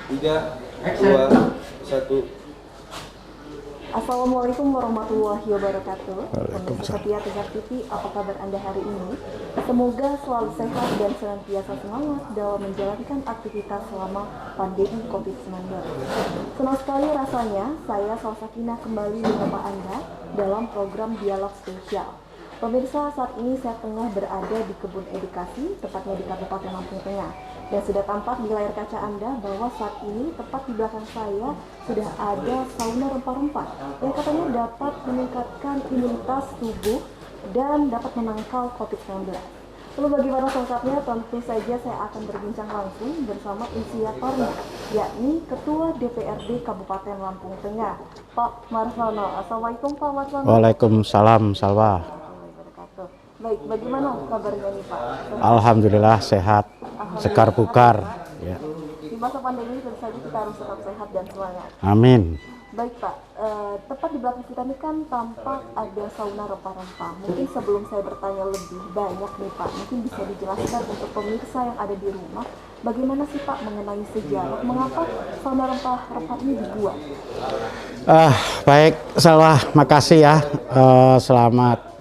Tiga, dua, satu. Assalamualaikum warahmatullahi wabarakatuh. Pemirsa setia Tegar TV, apa kabar Anda hari ini? Semoga selalu sehat dan senantiasa semangat dalam menjalankan aktivitas selama pandemi COVID-19. Senang sekali rasanya saya Salsakina kembali menyapa Anda dalam program Dialog Spesial. Pemirsa, saat ini saya tengah berada di Kebun Edukasi, tepatnya di Kabupaten Lampung Tengah. Dan sudah tampak di layar kaca Anda bahwa saat ini tepat di belakang saya sudah ada sauna rempah-rempah yang katanya dapat meningkatkan imunitas tubuh dan dapat menangkal COVID-19. Lalu bagaimana selengkapnya? Tentu saja saya akan berbincang langsung bersama inisiatornya, yakni Ketua DPRD Kabupaten Lampung Tengah, Pak Marsono. Assalamualaikum Pak Marsono. Waalaikumsalam, Salwa. Baik, bagaimana kabarnya nih Pak? Alhamdulillah sehat, segar bugar. Ya. Di masa pandemi tentu saja kita harus tetap sehat dan semangat. Amin. Baik Pak, tepat di belakang kita ini kan tampak ada sauna rempah-rempah. Mungkin sebelum saya bertanya lebih banyak nih Pak, mungkin bisa dijelaskan untuk pemirsa yang ada di rumah, bagaimana sih Pak mengenai sejarah, mengapa sauna rempah-rempah ini dibuat? Baik, Salwa, makasih ya. Selamat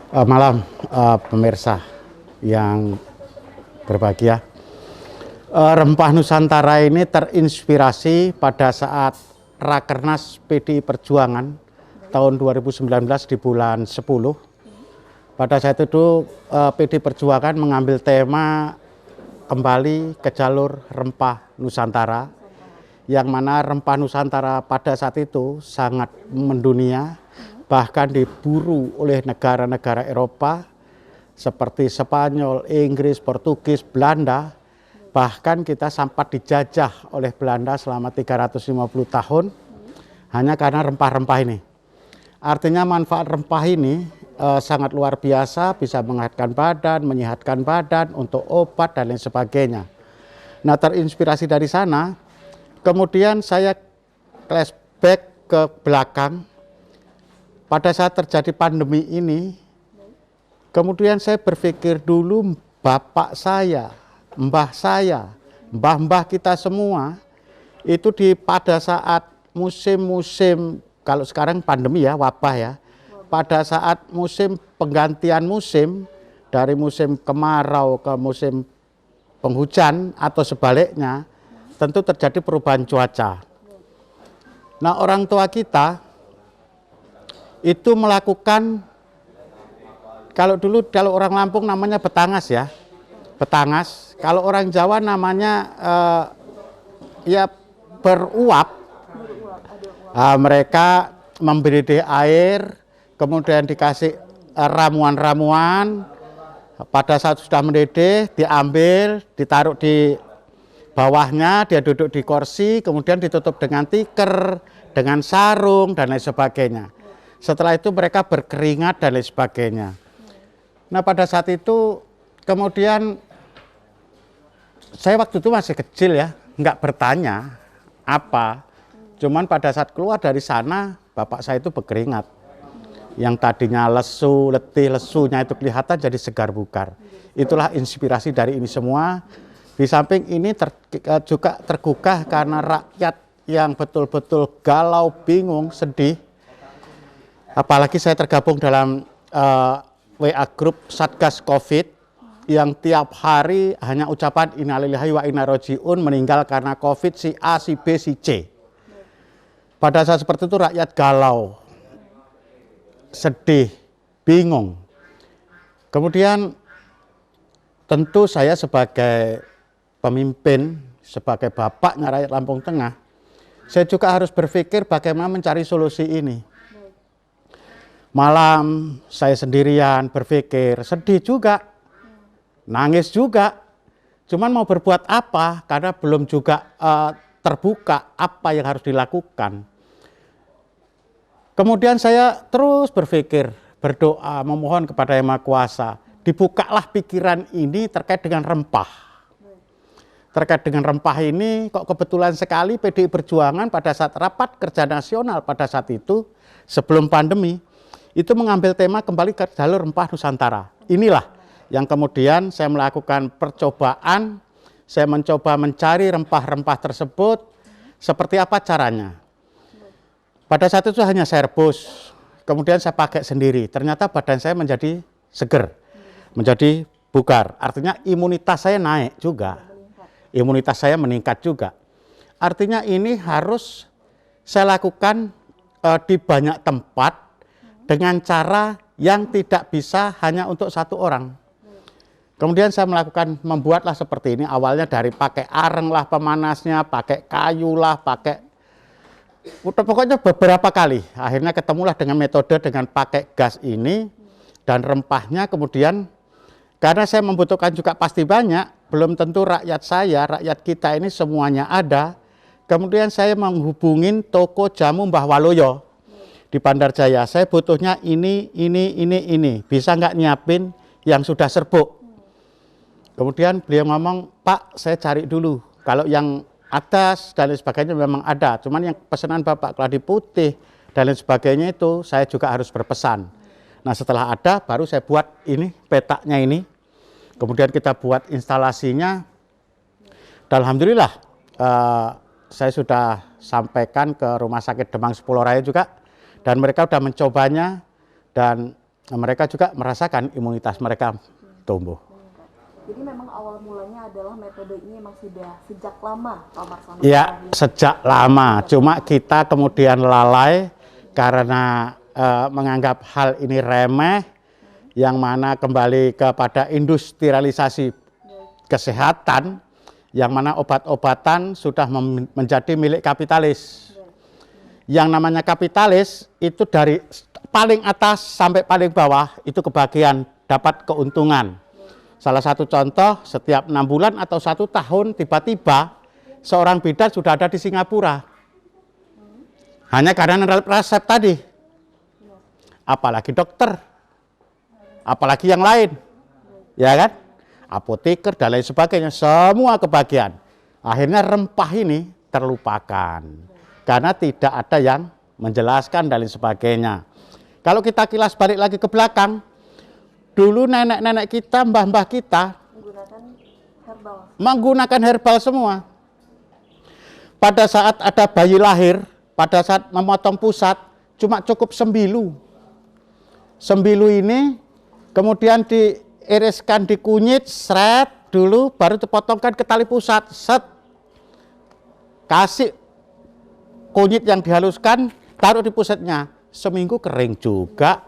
malam pemirsa yang berbahagia. Rempah Nusantara ini terinspirasi pada saat Rakernas PDI Perjuangan tahun 2019 di bulan 10. Pada saat itu PDI Perjuangan mengambil tema kembali ke jalur rempah Nusantara, yang mana rempah Nusantara pada saat itu sangat mendunia, bahkan diburu oleh negara-negara Eropa seperti Spanyol, Inggris, Portugis, Belanda. Bahkan kita sempat dijajah oleh Belanda selama 350 tahun hanya karena rempah-rempah ini. Artinya manfaat rempah ini sangat luar biasa, bisa menghangatkan badan, menyehatkan badan, untuk obat dan lain sebagainya. Nah, terinspirasi dari sana, kemudian saya flashback ke belakang. Pada saat terjadi pandemi ini, kemudian saya berpikir dulu bapak saya, mbah-mbah kita semua, itu pada saat musim-musim, kalau sekarang pandemi ya, wabah ya, pada saat musim penggantian musim, dari musim kemarau ke musim penghujan atau sebaliknya, tentu terjadi perubahan cuaca. Nah, orang tua kita itu melakukan, kalau dulu kalau orang Lampung namanya betangas ya, betangas. Kalau orang Jawa namanya ya beruap. Mereka memberi air, kemudian dikasih ramuan-ramuan. Pada saat sudah mendidih, diambil, ditaruh di bawahnya, dia duduk di kursi, kemudian ditutup dengan tikar, dengan sarung dan lain sebagainya. Setelah itu mereka berkeringat dan lain sebagainya. Nah, pada saat itu kemudian saya waktu itu masih kecil ya, nggak bertanya apa. Cuman pada saat keluar dari sana, bapak saya itu berkeringat. Yang tadinya lesu, letih, lesunya itu kelihatan jadi segar bugar. Itulah inspirasi dari ini semua. Di samping ini juga tergugah karena rakyat yang betul-betul galau, bingung, sedih. Apalagi saya tergabung dalam WA Group Satgas COVID, yang tiap hari hanya ucapan innalillahi wa inna rojiun, meninggal karena COVID si A, si B, si C. Pada saat seperti itu rakyat galau, sedih, bingung. Kemudian tentu saya sebagai pemimpin, sebagai bapaknya rakyat Lampung Tengah, saya juga harus berpikir bagaimana mencari solusi ini. Malam saya sendirian berpikir, sedih juga, nangis juga, cuman mau berbuat apa karena belum juga terbuka apa yang harus dilakukan. Kemudian saya terus berpikir, berdoa, memohon kepada Yang Maha Kuasa, dibukalah pikiran ini terkait dengan rempah. Terkait dengan rempah ini kok kebetulan sekali PDI Perjuangan pada saat rapat kerja nasional pada saat itu sebelum pandemi itu mengambil tema kembali ke jalur rempah Nusantara. Inilah yang kemudian saya melakukan percobaan saya mencoba mencari rempah-rempah tersebut, seperti apa caranya. Pada saat itu hanya saya rebus, kemudian saya pakai sendiri. Ternyata badan saya menjadi seger, menjadi bugar. Artinya imunitas saya naik juga, imunitas saya meningkat juga. Artinya ini harus saya lakukan di banyak tempat dengan cara yang tidak bisa hanya untuk satu orang. Kemudian saya membuatlah seperti ini, awalnya dari pakai areng lah pemanasnya, pakai kayu lah, pokoknya beberapa kali. Akhirnya ketemulah dengan metode dengan pakai gas ini dan rempahnya. Kemudian karena saya membutuhkan juga pasti banyak, belum tentu rakyat kita ini semuanya ada. Kemudian saya menghubungin toko jamu Mbah Waloyo di Bandar Jaya. Saya butuhnya ini. Bisa nggak nyiapin yang sudah serbuk? Kemudian beliau ngomong, Pak, saya cari dulu. Kalau yang atas dan lain sebagainya memang ada. Cuman yang pesanan Bapak keladi putih dan lain sebagainya itu saya juga harus berpesan. Nah setelah ada baru saya buat ini petaknya ini. Kemudian kita buat instalasinya. Dan alhamdulillah saya sudah sampaikan ke Rumah Sakit Demang Sepuluh Raya juga. Dan mereka sudah mencobanya. Dan mereka juga merasakan imunitas mereka tumbuh. Jadi memang awal mulanya adalah metode ini memang sudah sejak lama, Pak Marsono? Ya, sejak lama. Cuma kita kemudian lalai karena menganggap hal ini remeh, yang mana kembali kepada industrialisasi kesehatan, yang mana obat-obatan sudah menjadi milik kapitalis. Yang namanya kapitalis itu dari paling atas sampai paling bawah itu kebagian dapat keuntungan. Salah satu contoh, setiap 6 bulan atau 1 tahun tiba-tiba seorang bidan sudah ada di Singapura. Hanya karena resep tadi. Apalagi dokter, apalagi yang lain, ya kan? Apoteker dan lain sebagainya, semua kebagian. Akhirnya rempah ini terlupakan karena tidak ada yang menjelaskan dan lain sebagainya. Kalau kita kilas balik lagi ke belakang, dulu nenek-nenek kita, mbah-mbah kita menggunakan herbal semua. Pada saat ada bayi lahir, pada saat memotong pusat, cuma cukup sembilu. Sembilu ini kemudian diiriskan di kunyit, seret dulu, baru dipotongkan ke tali pusat, set. Kasih kunyit yang dihaluskan, taruh di pusatnya. Seminggu kering juga,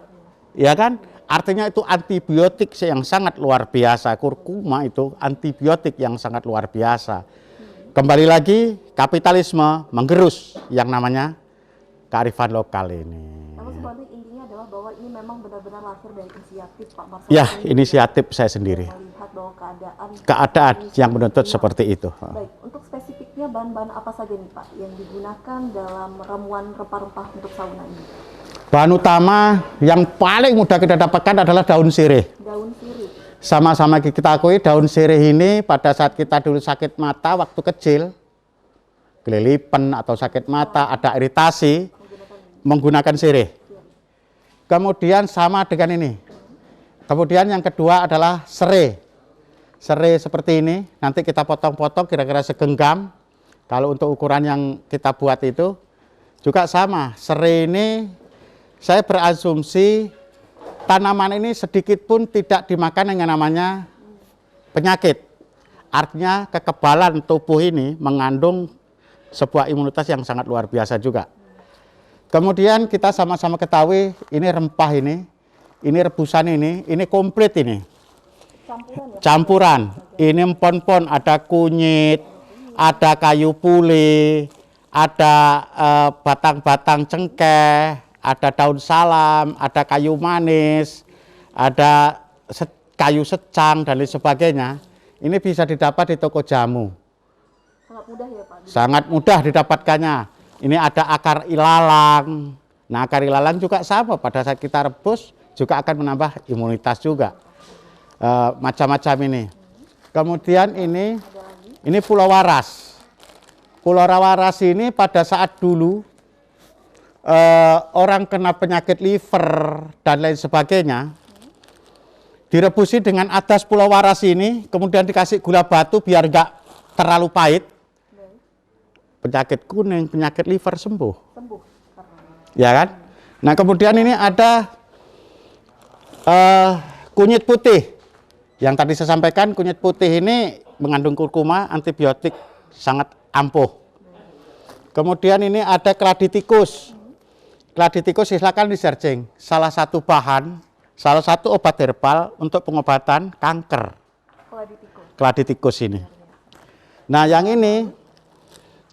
ya kan? Artinya itu antibiotik yang sangat luar biasa. Kurkuma itu antibiotik yang sangat luar biasa. Kembali lagi, kapitalisme menggerus yang namanya kearifan lokal ini. Namun sebenarnya intinya adalah bahwa ini memang benar-benar lahir dari inisiatif Pak Marsono. Ya, inisiatif saya sendiri. Melihat bahwa keadaan yang menuntut seperti itu. Baik, untuk spesifiknya bahan-bahan apa saja nih Pak yang digunakan dalam ramuan rempah-rempah untuk sauna ini? Bahan utama yang paling mudah kita dapatkan adalah daun sirih. Daun sirih. Sama-sama kita akui daun sirih ini pada saat kita dulu sakit mata waktu kecil, kelilipan atau sakit mata, ada iritasi, menggunakan sirih. Kemudian sama dengan ini. Kemudian yang kedua adalah serai. Serai seperti ini, nanti kita potong-potong kira-kira segenggam. Kalau untuk ukuran yang kita buat itu juga sama. Serai ini saya berasumsi tanaman ini sedikit pun tidak dimakan yang namanya penyakit. Artinya kekebalan tubuh ini mengandung sebuah imunitas yang sangat luar biasa juga. Kemudian kita sama-sama ketahui ini rempah ini rebusan ini komplit ini. Campuran. Ini empon-pon, ada kunyit, ada kayu pule, ada batang-batang cengkeh, ada daun salam, ada kayu manis, ada kayu secang dan lain sebagainya. Ini bisa didapat di toko jamu. Sangat mudah ya Pak? Sangat mudah didapatkannya. Ini ada akar ilalang. Nah, akar ilalang juga sama, pada saat kita rebus juga akan menambah imunitas juga. Macam-macam ini. Kemudian ini Pulau Waras. Pulau Waras ini pada saat dulu orang kena penyakit liver dan lain sebagainya, direbusi dengan adas Pulau Waras ini, kemudian dikasih gula batu biar enggak terlalu pahit, Baik. penyakit kuning, penyakit liver sembuh. Sembuh karena. Ya kan? Nah, kemudian ini ada kunyit putih. Yang tadi saya sampaikan, kunyit putih ini mengandung kurkuma, antibiotik sangat ampuh. Kemudian ini ada keladi tikus. Keladi tikus silakan di-searching. Salah satu bahan, salah satu obat herbal untuk pengobatan kanker. Keladi tikus. Keladi tikus ini. Nah, yang ini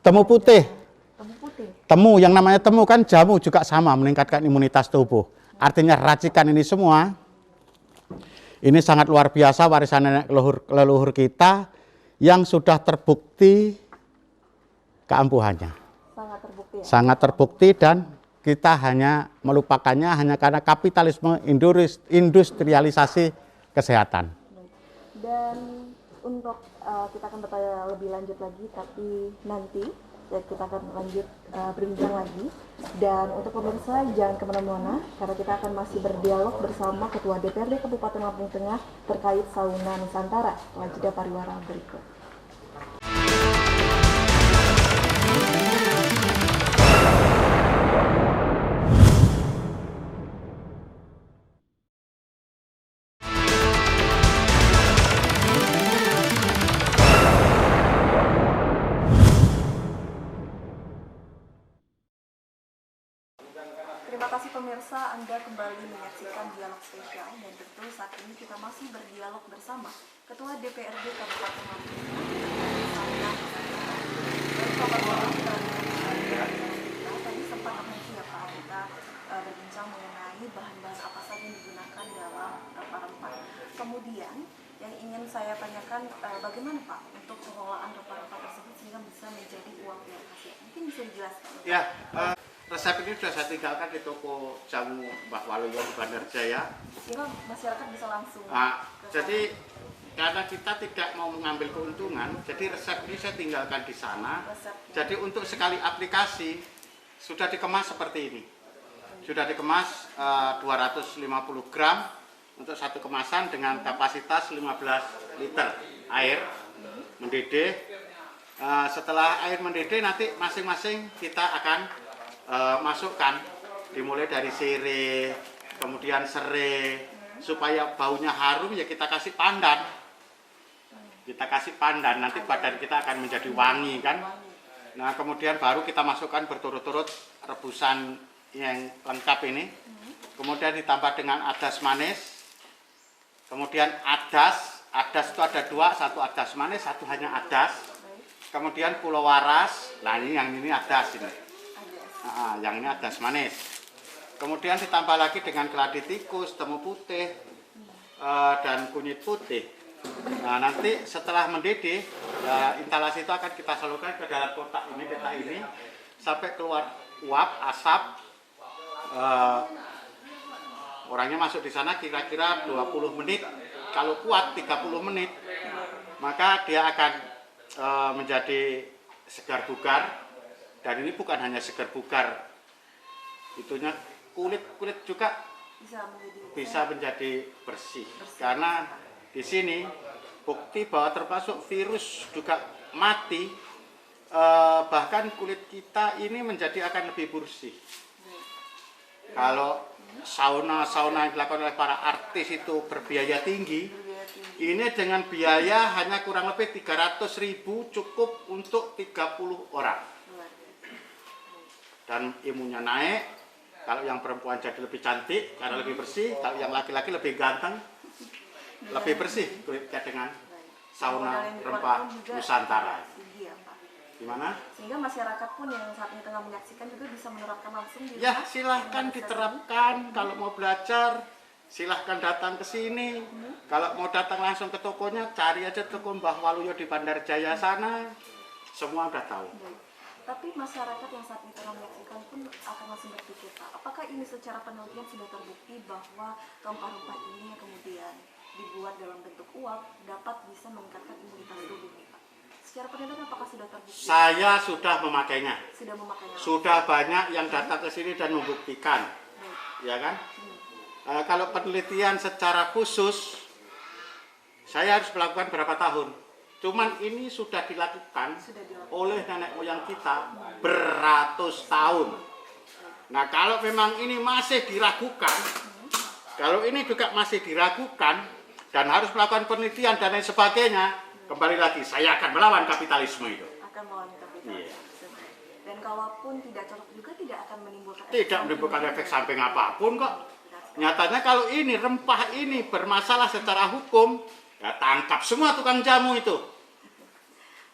temu putih. Temu putih. Temu, yang namanya temu kan jamu juga sama, meningkatkan imunitas tubuh. Artinya racikan ini semua, ini sangat luar biasa warisan nenek leluhur kita yang sudah terbukti keampuhannya. Sangat terbukti ya. Sangat terbukti dan kita hanya melupakannya hanya karena kapitalisme industrialisasi kesehatan. Dan untuk kita akan bertanya lebih lanjut lagi, tapi nanti ya, kita akan lanjut berbincang lagi. Dan untuk pemirsa jangan kemana-mana karena kita akan masih berdialog bersama Ketua DPRD Kabupaten Lampung Tengah terkait Sauna Nusantara setelah jeda pariwara berikut. Terima kasih pemirsa, Anda kembali menyaksikan dialog spesial dan tentu saat ini kita masih berdialog bersama Ketua DPRD Kabupaten Lampung Tengah. Tadi sempat mengenai ya Pak, kita berbincang mengenai bahan-bahan apa saja yang digunakan dalam rempah-rempah. Kemudian yang ingin saya tanyakan bagaimana Pak untuk pengelolaan rempah-rempah tersebut sehingga bisa menjadi uang yang khasiat. Mungkin bisa dijelaskan. Ya, resep ini sudah saya tinggalkan di toko jamu Mbah Waluyo di Bandarjaya. Sehingga masyarakat bisa langsung. Jadi karena kita tidak mau mengambil keuntungan, jadi resep ini saya tinggalkan di sana. Resepnya. Jadi untuk sekali aplikasi sudah dikemas seperti ini. Sudah dikemas 250 gram untuk satu kemasan dengan kapasitas 15 liter air mendidih. Setelah air mendidih nanti masing-masing kita akan masukkan, dimulai dari sirih, kemudian serai, supaya baunya harum ya kita kasih pandan. Kita kasih pandan, nanti badan kita akan menjadi wangi kan. Nah kemudian baru kita masukkan berturut-turut rebusan yang lengkap ini. Kemudian ditambah dengan adas manis. Kemudian adas itu ada dua, satu adas manis, satu hanya adas. Kemudian pulau waras, nah ini yang ini adas ini. Yang ini adas manis. Kemudian ditambah lagi dengan keladi tikus, temu putih, dan kunyit putih. Nah nanti setelah mendidih, instalasi itu akan kita salurkan ke dalam kotak ini, sampai keluar uap, asap. Orangnya masuk di sana kira-kira 20 menit. Kalau kuat 30 menit, maka dia akan menjadi segar bugar. Dan ini bukan hanya segar bugar, itunya kulit juga bisa menjadi bersih. Karena di sini bukti bahwa termasuk virus juga mati, bahkan kulit kita ini menjadi akan lebih bersih. Kalau sauna yang dilakukan oleh para artis itu berbiaya tinggi, ini dengan biaya hanya kurang lebih 300.000 cukup untuk 30 orang. Dan imunnya naik, kalau yang perempuan jadi lebih cantik karena lebih bersih, kalau yang laki-laki lebih ganteng, lebih bersih kulitnya dengan sauna rempah Nusantara. Gimana? Sehingga masyarakat pun yang saat ini tengah menyaksikan juga bisa menerapkan langsung di ya silahkan diterapkan. Kalau mau belajar silahkan datang ke sini. Kalau mau datang langsung ke tokonya, cari aja toko Mbah Waluyo di Bandarjaya sana, semua udah tahu. Tapi masyarakat yang saat ini tengah menyaksikan pun akan langsung berpikir, Pak, apakah ini secara penelitian sudah terbukti bahwa rempah-rempah ini yang kemudian dibuat dalam bentuk uap dapat bisa meningkatkan imunitas tubuh, Pak? Secara penelitian apakah sudah terbukti? Saya sudah memakainya. Sudah memakainya. Sudah banyak yang datang ke sini dan membuktikan. Ya kan? Kalau penelitian secara khusus, saya harus melakukan berapa tahun? Cuman ini sudah dilakukan Sudah dilakukan. oleh nenek moyang kita beratus tahun. Nah, kalau memang ini masih diragukan, kalau ini juga masih diragukan dan harus melakukan penelitian dan lain sebagainya, kembali lagi saya akan melawan kapitalisme itu. Akan melawan kapitalisme. Iya. Dan kalaupun tidak cocok juga tidak akan menimbulkan Tidak menimbulkan efek samping apapun kok. Nyatanya kalau ini rempah ini bermasalah secara hukum, ya tangkap semua tukang jamu itu.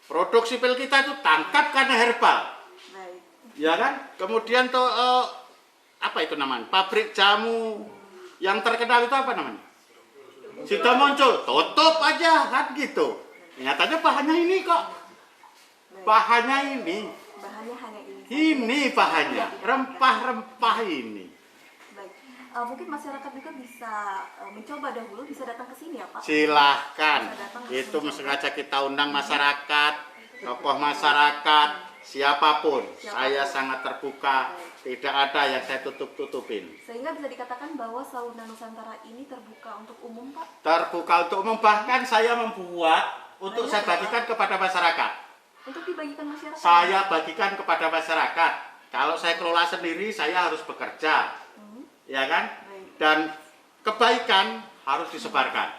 Produk sipil kita itu tangkap karena herbal. Baik. Ya kan? Kemudian tuh apa itu namanya? Pabrik jamu yang terkenal itu apa namanya? Sudah muncul, tutup aja kan gitu. Nyatanya bahannya ini kok. Bahannya ini. Bahannya hanya ini. Ini bahannya, rempah-rempah ini. Baik. Mungkin masyarakat juga bisa mencoba dahulu, bisa datang ke sini ya Pak? Silahkan. Itu sengaja kita undang masyarakat, tokoh masyarakat, siapapun. Saya sangat terbuka, tidak ada yang saya tutup-tutupin. Sehingga bisa dikatakan bahwa Sauna Nusantara ini terbuka untuk umum Pak? Terbuka untuk umum, bahkan saya membuat untuk saya bagikan kepada masyarakat. Untuk dibagikan masyarakat? Saya bagikan kepada masyarakat. Kalau saya kelola sendiri, saya harus bekerja. Ya kan? Dan kebaikan harus disebarkan.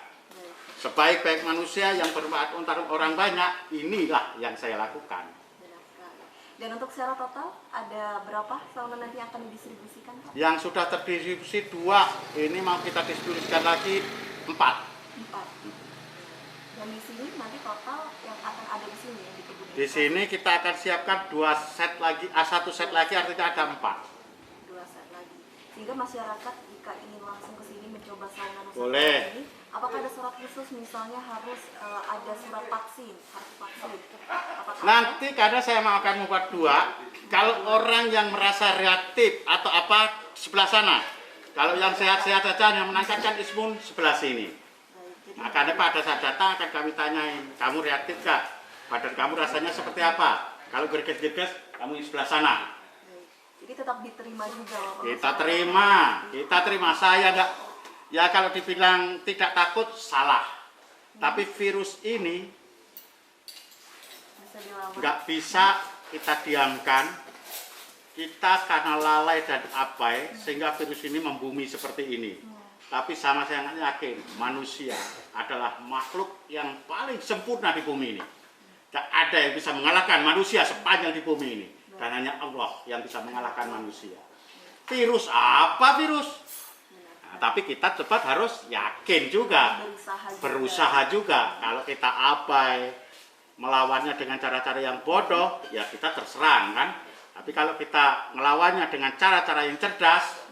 Sebaik-baik manusia yang bermanfaat untuk orang banyak, inilah yang saya lakukan. Benar sekali. Dan untuk secara total, ada berapa sauna nanti yang akan didistribusikan Pak? Yang sudah terdistribusi 2, ini mau kita distribusikan lagi 4. 4. Dan di sini nanti total yang akan ada di sini yang di kebun. Di sini kita akan siapkan 2 set lagi, 1 set lagi artinya ada 4. 2 set lagi. Sehingga masyarakat jika ingin langsung ke sini mencoba sauna Nusantara Boleh. ini, apakah ada syarat khusus misalnya harus ada surat vaksin, kartu vaksin? Apakah Nanti karena saya mau akan membuat 2, kalau orang yang merasa reaktif atau apa sebelah sana. Kalau yang sehat-sehat saja yang meningkatkan imun sebelah sini. Makanya pada saat datang akan kami tanyain, kamu reaktif gak? Badan kamu rasanya seperti apa? Kalau gerges-gerges, kamu di sebelah sana. Jadi tetap diterima juga Bapak? Kita terima. Saya enggak, ya kalau dibilang tidak takut, salah. Tapi virus ini Bisa dilawan. nggak bisa kita diamkan. Kita karena lalai dan abai, sehingga virus ini membumi seperti ini. Tapi sama saya yakin, manusia adalah makhluk yang paling sempurna di bumi ini. Tidak ada yang bisa mengalahkan manusia sepanjang di bumi ini. Dan hanya Allah yang bisa mengalahkan manusia. Virus apa virus? Nah, tapi kita cepat harus yakin juga. Berusaha juga. Kalau kita abai, melawannya dengan cara-cara yang bodoh, ya kita terserang kan. Tapi kalau kita melawannya dengan cara-cara yang cerdas,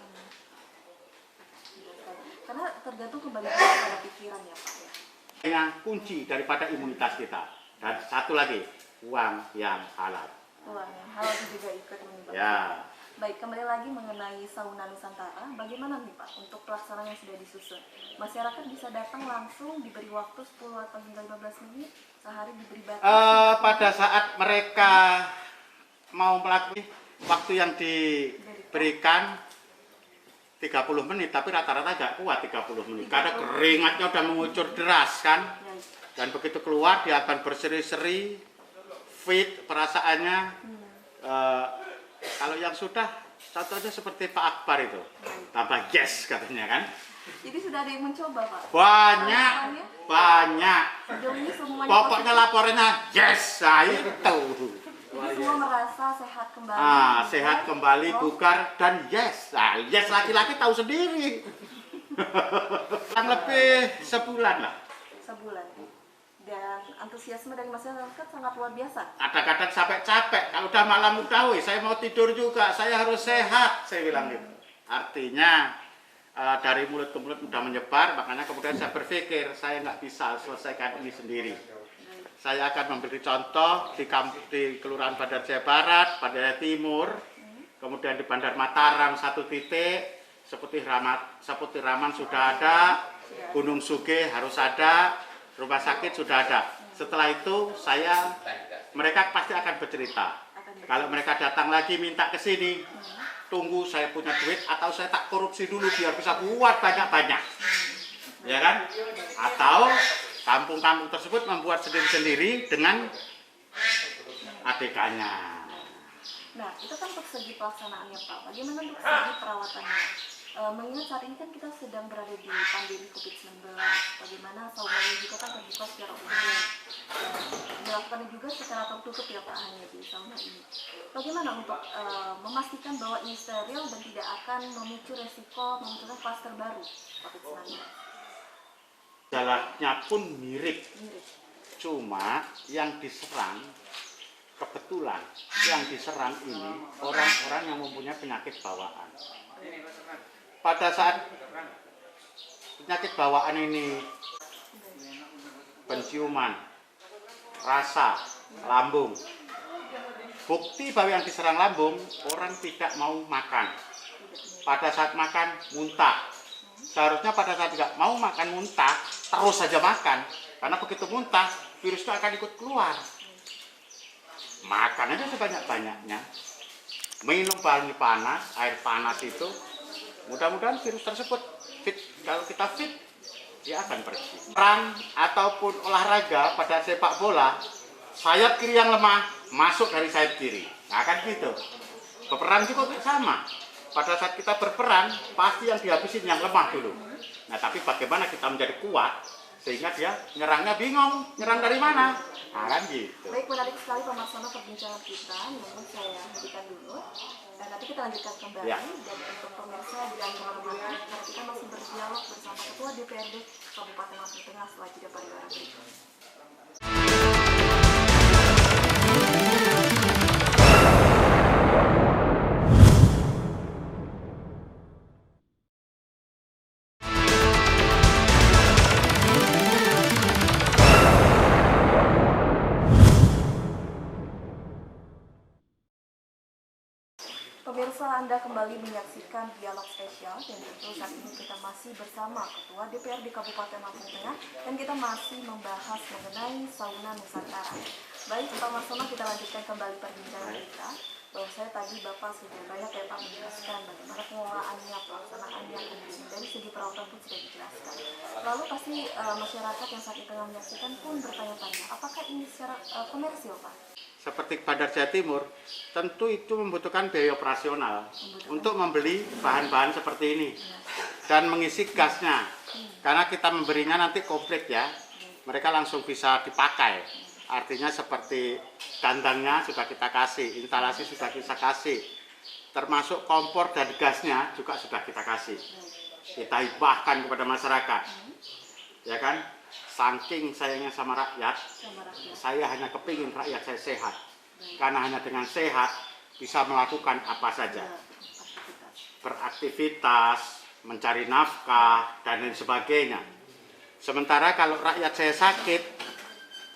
karena tergantung kembali pada pikiran ya Pak ya. yang kunci daripada imunitas kita. Dan satu lagi, uang yang halal. Uang yang halal juga ikut menyebabkan. Ya. Baik, kembali lagi mengenai Sauna Nusantara, bagaimana nih Pak untuk pelaksanaan yang sudah disusun? Masyarakat bisa datang langsung, diberi waktu 10 atau hingga 15 menit, sehari diberi batas? Pada saat mereka mau melakukan waktu yang diberikan 30 menit, tapi rata-rata gak kuat 30 menit karena keringatnya udah mengucur deras kan. Dan begitu keluar dia akan berseri-seri, fit perasaannya. Kalau yang sudah, contohnya seperti Pak Akbar itu, tambah yes katanya kan. Jadi sudah ada yang mencoba Pak? Banyak. Sejauh ini semuanya Pokoknya laporannya yes, itu. Jadi semua merasa sehat kembali. Sehat kembali, bugar dan yes. Yes laki-laki tahu sendiri. Kurang lebih sebulan lah. Sebulan. Dan antusiasme dari masyarakat sangat luar biasa. Kadang-kadang sampai capek. Kalau udah malam udah, saya mau tidur juga. Saya harus sehat, saya bilang gitu. Artinya dari mulut ke mulut udah menyebar. Makanya kemudian saya berpikir saya nggak bisa selesaikan ini sendiri. Saya akan memberi contoh di Kelurahan Bandar Jaya Barat, Bandar Jaya Timur, kemudian di Bandar Mataram 1 titik, seperti Raman sudah ada, Gunung Suge harus ada, rumah sakit sudah ada. Setelah itu mereka pasti akan bercerita. Kalau mereka datang lagi minta ke sini, tunggu saya punya duit atau saya tak korupsi dulu biar bisa buat banyak-banyak. Ya kan? Atau Kampung-kampung tersebut membuat sendiri-sendiri dengan ADK-nya. Nah, itu kan untuk segi pelaksanaannya Pak. Bagaimana untuk segi perawatannya? Mengingat saat ini kan kita sedang berada di pandemi COVID-19, bagaimana saunanya juga kan terbuka secara umum, dilakukan juga secara tertutup ya Pak, hanya di sauna ini. Bagaimana untuk memastikan bahwa ini steril dan tidak akan memicu resiko memunculkan klaster baru COVID-19? Jalannya pun mirip, cuma yang diserang kebetulan yang diserang ini orang-orang yang mempunyai penyakit bawaan. Pada saat penyakit bawaan ini penciuman, rasa, lambung, bukti bahwa yang diserang lambung, orang tidak mau makan. Pada saat makan, muntah. Seharusnya pada saat tidak mau makan, muntah, terus saja makan. Karena begitu muntah, virus itu akan ikut keluar. Makan aja sebanyak-banyaknya. Minum paling panas, air panas itu. Mudah-mudahan virus tersebut fit. Kalau kita fit, dia akan pergi. Perang ataupun olahraga pada sepak bola, sayap kiri yang lemah masuk dari sayap kiri. Nah kan gitu. Berperang juga sama. Pada saat kita berperang, pasti yang dihabisin yang lemah dulu. Nah tapi bagaimana kita menjadi kuat, sehingga dia nyerangnya bingung, nyerang dari mana? Nah kan gitu. Baik, menarik sekali Pak Marsono perbincangan kita, namun saya hentikan dulu. Dan nanti kita lanjutkan kembali. Ya. Dan untuk pemirsa jangan kemana-mana, karena kita masih berdialog bersama Ketua DPRD Kabupaten Lampung Tengah setelah jeda pariwara berikut. Pemirsa, Anda kembali menyaksikan dialog spesial dan tentu saat ini kita masih bersama Ketua DPRD Kabupaten Lampung Tengah dan kita masih membahas mengenai sauna Nusantara. Baik, Pak Marsono, kita lanjutkan kembali perbincangan kita. Bahwa saya tadi Bapak sudah banyak ya Pak menjelaskan bagaimana pengelolaannya, pelaksanaannya, kemudian dari segi perawatan pun sudah dijelaskan. Lalu pasti masyarakat yang saat ini tengah menyaksikan pun bertanya-tanya, apakah ini secara komersil Pak? Seperti Bandar Jawa Timur, tentu itu membutuhkan biaya operasional untuk membeli bahan-bahan seperti ini dan mengisi gasnya. Karena kita memberinya nanti komplit ya, mereka langsung bisa dipakai. Artinya seperti kandangnya sudah kita kasih, instalasi sudah kita kasih, termasuk kompor dan gasnya juga sudah kita kasih. Kita hibahkan kepada masyarakat, ya kan? Saking sayangnya sama rakyat, saya hanya kepingin rakyat saya sehat. Karena hanya dengan sehat bisa melakukan apa saja. Beraktivitas, mencari nafkah, dan lain sebagainya. Sementara kalau rakyat saya sakit,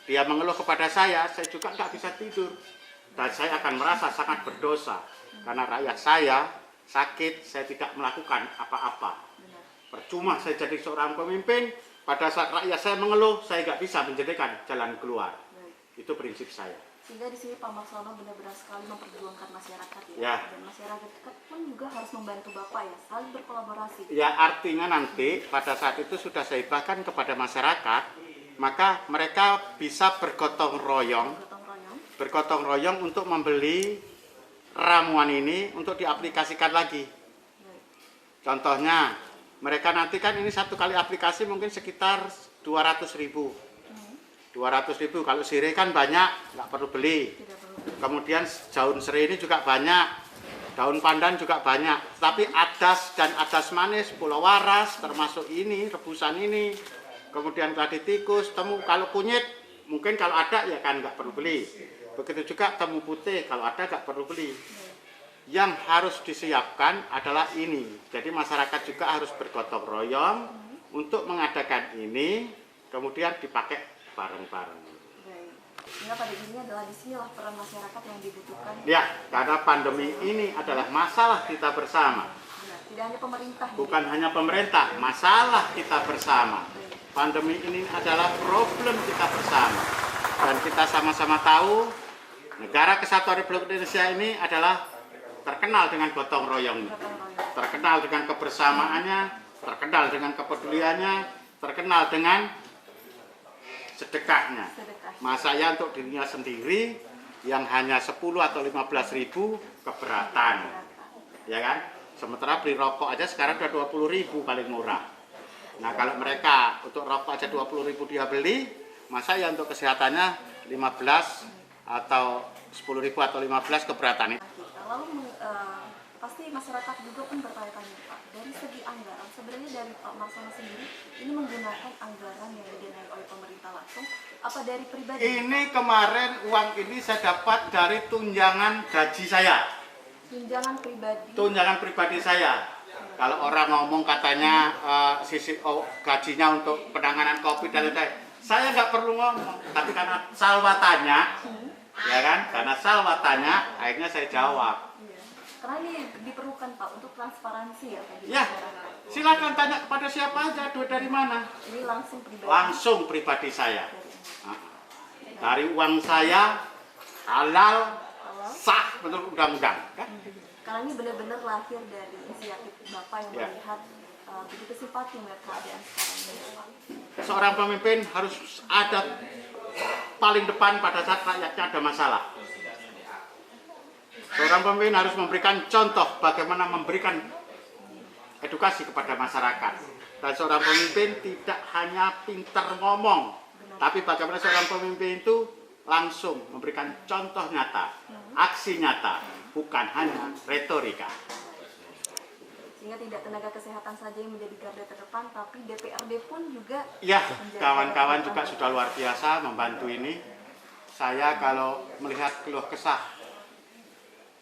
dia mengeluh kepada saya juga nggak bisa tidur. Dan saya akan merasa sangat berdosa. Karena rakyat saya sakit, saya tidak melakukan apa-apa. Percuma saya jadi seorang pemimpin, pada saat rakyat saya mengeluh, saya nggak bisa menjadikan jalan keluar. Itu prinsip saya. Sehingga di sini Pak Marsono benar-benar sekali memperjuangkan masyarakat ya. Dan masyarakat pun juga harus membantu Bapak ya, saling berkolaborasi. Ya, artinya nanti pada saat itu sudah saya hibahkan kepada masyarakat, maka mereka bisa bergotong royong untuk membeli ramuan ini untuk diaplikasikan lagi. Contohnya, mereka nanti kan ini satu kali aplikasi mungkin sekitar 200.000. 200.000, kalau sirih kan banyak, nggak perlu beli. Kemudian daun serai ini juga banyak, daun pandan juga banyak. Tapi adas dan adas manis, pulau waras, termasuk ini, rebusan ini. Kemudian keladi tikus, temu, kalau kunyit, mungkin kalau ada ya kan nggak perlu beli. Begitu juga temu putih, kalau ada nggak perlu beli. Yang harus disiapkan adalah ini. Jadi masyarakat juga harus bergotong royong untuk mengadakan ini, kemudian dipakai bareng-bareng. Sehingga pada ini adalah disinilah peran masyarakat yang dibutuhkan. Ya, karena pandemi ini adalah masalah kita bersama. Tidak hanya pemerintah. Bukan hanya pemerintah, masalah kita bersama. Pandemi ini adalah problem kita bersama. Dan kita sama-sama tahu, negara Kesatuan Republik Indonesia ini adalah terkenal dengan gotong royongnya, terkenal dengan kebersamaannya, terkenal dengan kepeduliannya, terkenal dengan sedekahnya. Masa ya untuk dirinya sendiri yang hanya 10 atau 15.000 keberatan, ya kan? Sementara beli rokok aja sekarang udah 20.000 paling murah. Nah kalau mereka untuk rokok aja 20.000 dia beli, masa ya untuk kesehatannya 15 atau 10.000 atau 15 keberatan. Lalu pasti masyarakat juga pun bertanya-tanya Pak, dari segi anggaran sebenarnya dari Pak Marsono sendiri ini menggunakan anggaran yang didanai oleh pemerintah langsung apa dari pribadi? Ini kemarin uang ini saya dapat dari tunjangan gaji saya. Tunjangan pribadi? Tunjangan pribadi saya. Kalau orang ngomong katanya gajinya untuk penanganan COVID dan lain-lain, saya nggak perlu ngomong, tapi karena Salwa tanya, ya kan? Karena Salwa tanya, akhirnya saya jawab. Karena ini diperlukan Pak untuk transparansi ya Pak. Ya, silakan tanya kepada siapa aja, duit dari mana? Ini langsung pribadi. Langsung pribadi saya. Dari uang saya halal, sah menurut undang-undang. Kan? Karena ini benar-benar lahir dari inisiatif Bapak yang melihat begitu simpati melihat keadaan sekarang ini Pak. Seorang pemimpin harus ada paling depan pada saat rakyatnya ada masalah. Seorang pemimpin harus memberikan contoh bagaimana memberikan edukasi kepada masyarakat. Dan seorang pemimpin tidak hanya pintar ngomong, tapi bagaimana seorang pemimpin itu langsung memberikan contoh nyata, aksi nyata, bukan hanya retorika. Sehingga tidak tenaga kesehatan saja yang menjadi garda terdepan, tapi DPRD pun juga. Ya, kawan-kawan juga sudah luar biasa membantu ini. Saya kalau melihat keluh kesah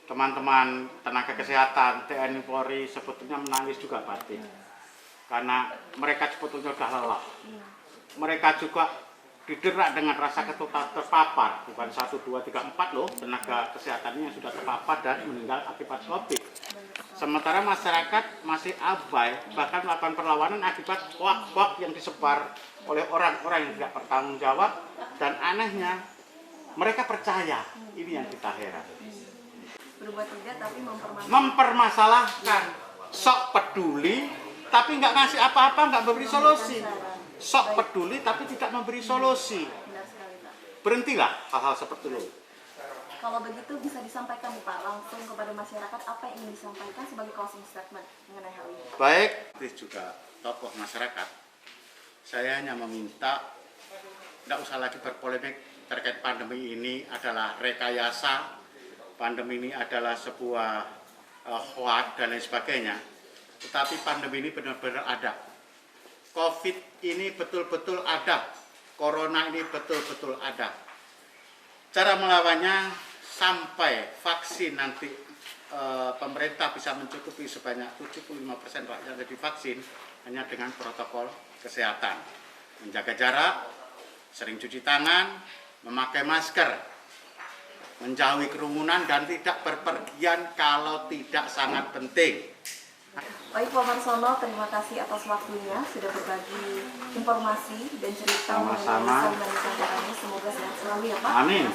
teman-teman tenaga kesehatan, TNI Polri sebetulnya menangis juga batin. Karena mereka sebetulnya sudah lelah. Mereka juga diderak dengan rasa terpapar, bukan 1, 2, 3, 4 loh tenaga kesehatannya yang sudah terpapar dan meninggal akibat COVID. Sementara masyarakat masih abai, bahkan melakukan perlawanan akibat hoax-hoax yang disebar oleh orang-orang yang tidak bertanggung jawab, dan anehnya mereka percaya. Ini yang kita heran. Berbuat tidak tapi mempermasalahkan, sok peduli tapi nggak ngasih apa-apa, nggak memberi solusi. Sok peduli tapi tidak memberi solusi. Berhentilah hal-hal seperti itu. Kalau begitu bisa disampaikan Pak langsung kepada masyarakat apa yang ingin disampaikan sebagai closing statement mengenai hal ini. Baik, juga tokoh masyarakat. Saya hanya meminta tidak usah lagi berpolemik terkait pandemi ini adalah rekayasa, pandemi ini adalah sebuah hoax dan lain sebagainya. Tetapi pandemi ini benar-benar ada. COVID ini betul-betul ada. Corona ini betul-betul ada. Cara melawannya sampai vaksin nanti pemerintah bisa mencukupi sebanyak 75% rakyat yang divaksin hanya dengan protokol kesehatan. Menjaga jarak, sering cuci tangan, memakai masker, menjauhi kerumunan dan tidak berpergian kalau tidak sangat penting. Baik Pak Marsono, terima kasih atas waktunya sudah berbagi informasi dan cerita sama-sama. Semoga sehat selalu ya Pak. Amin.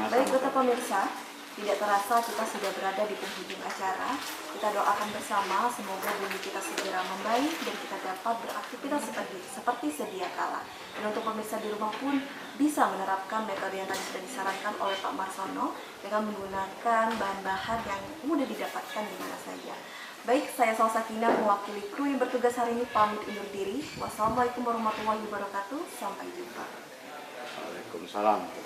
Baik untuk pemirsa, tidak terasa kita sudah berada di penghujung acara. Kita doakan bersama semoga bumi kita segera membaik dan kita dapat beraktivitas seperti sedia kala. Dan untuk pemirsa di rumah pun bisa menerapkan metode yang tadi sudah disarankan oleh Pak Marsono dengan menggunakan bahan-bahan yang mudah didapatkan di mana saja. Baik, saya Salsa Kina mewakili kru yang bertugas hari ini pamit undur diri. Wassalamualaikum warahmatullahi wabarakatuh. Sampai jumpa. Waalaikumsalam.